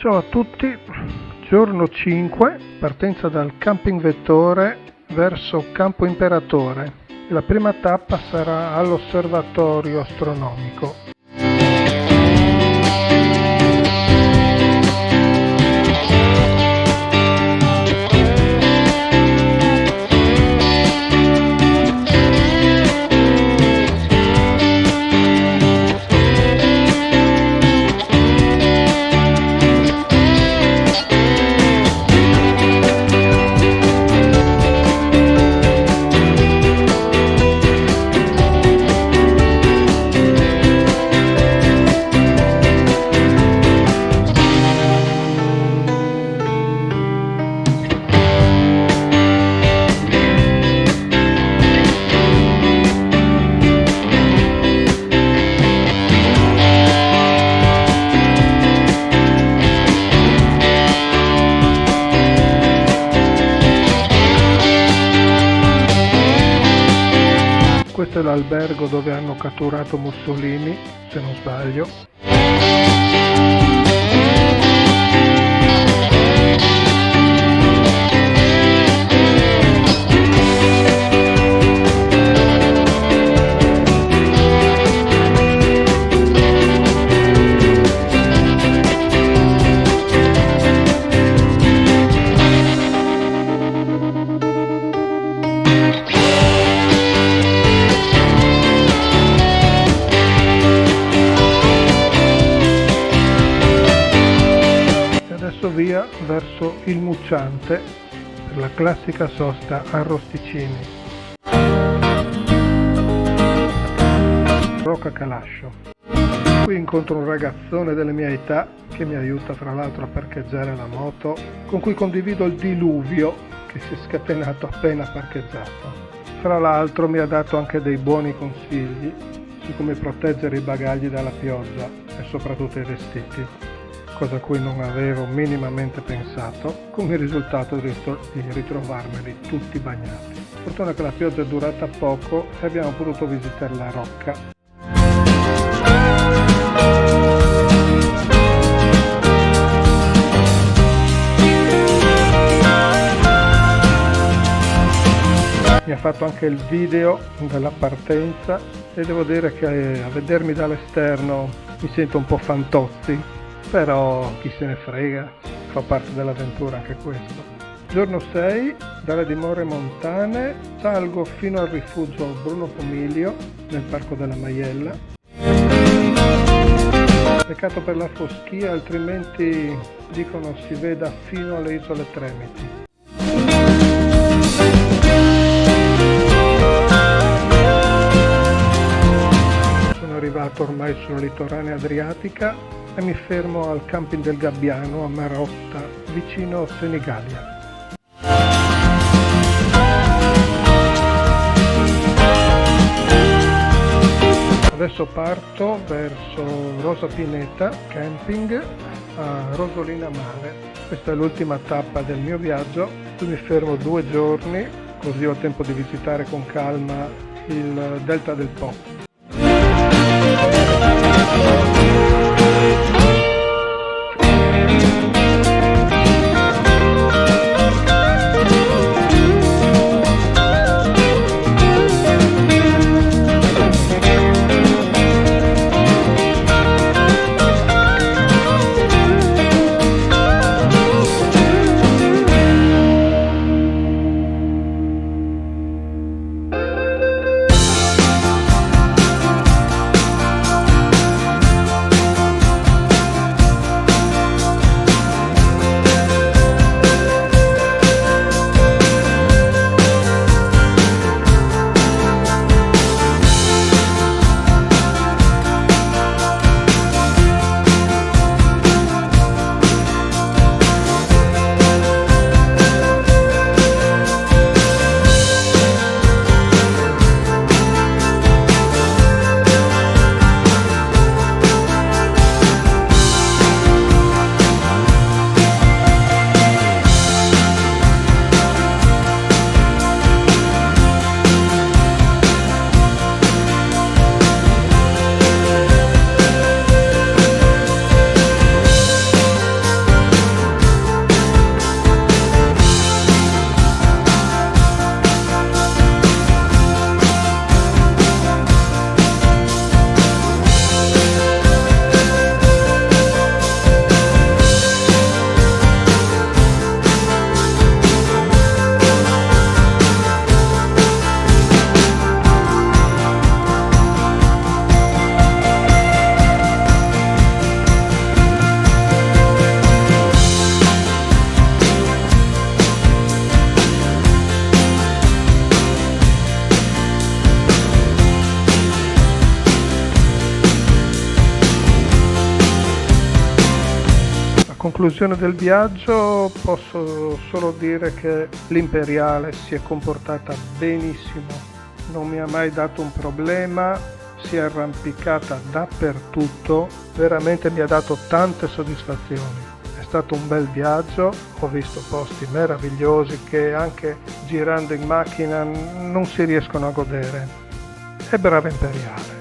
Ciao a tutti, giorno 5, partenza dal camping Vettore verso Campo Imperatore. La prima tappa sarà all'osservatorio astronomico. Questo è l'albergo dove hanno catturato Mussolini, se non sbaglio. Via verso il Mucciante per la classica sosta a Rosticini. Rocca Calascio. Qui incontro un ragazzone delle mie età che mi aiuta fra l'altro a parcheggiare la moto, con cui condivido il diluvio che si è scatenato appena parcheggiato. Fra l'altro mi ha dato anche dei buoni consigli su come proteggere i bagagli dalla pioggia e soprattutto i vestiti, cosa a cui non avevo minimamente pensato, con il risultato di ritrovarmeli tutti bagnati. Fortuna che la pioggia è durata poco e abbiamo potuto visitare la rocca. Mi ha fatto anche il video della partenza e devo dire che a vedermi dall'esterno mi sento un po' fantozzi. Però chi se ne frega, fa parte dell'avventura anche questo. Giorno 6, dalle dimore montane, salgo fino al rifugio Bruno Pomiglio nel Parco della Maiella. Peccato per la foschia, altrimenti dicono si veda fino alle isole Tremiti. Sono arrivato ormai sulla litoranea adriatica e mi fermo al camping del Gabbiano a Marotta, vicino Senigallia. Adesso parto verso Rosa Pineta Camping a Rosolina Mare. Questa è l'ultima tappa del mio viaggio. Qui mi fermo 2 giorni, così ho tempo di visitare con calma il Delta del Po. conclusione del viaggio posso solo dire che l'Imperiale si è comportata benissimo, non mi ha mai dato un problema, si è arrampicata dappertutto, veramente mi ha dato tante soddisfazioni. È stato un bel viaggio, ho visto posti meravigliosi che anche girando in macchina non si riescono a godere. È brava Imperiale.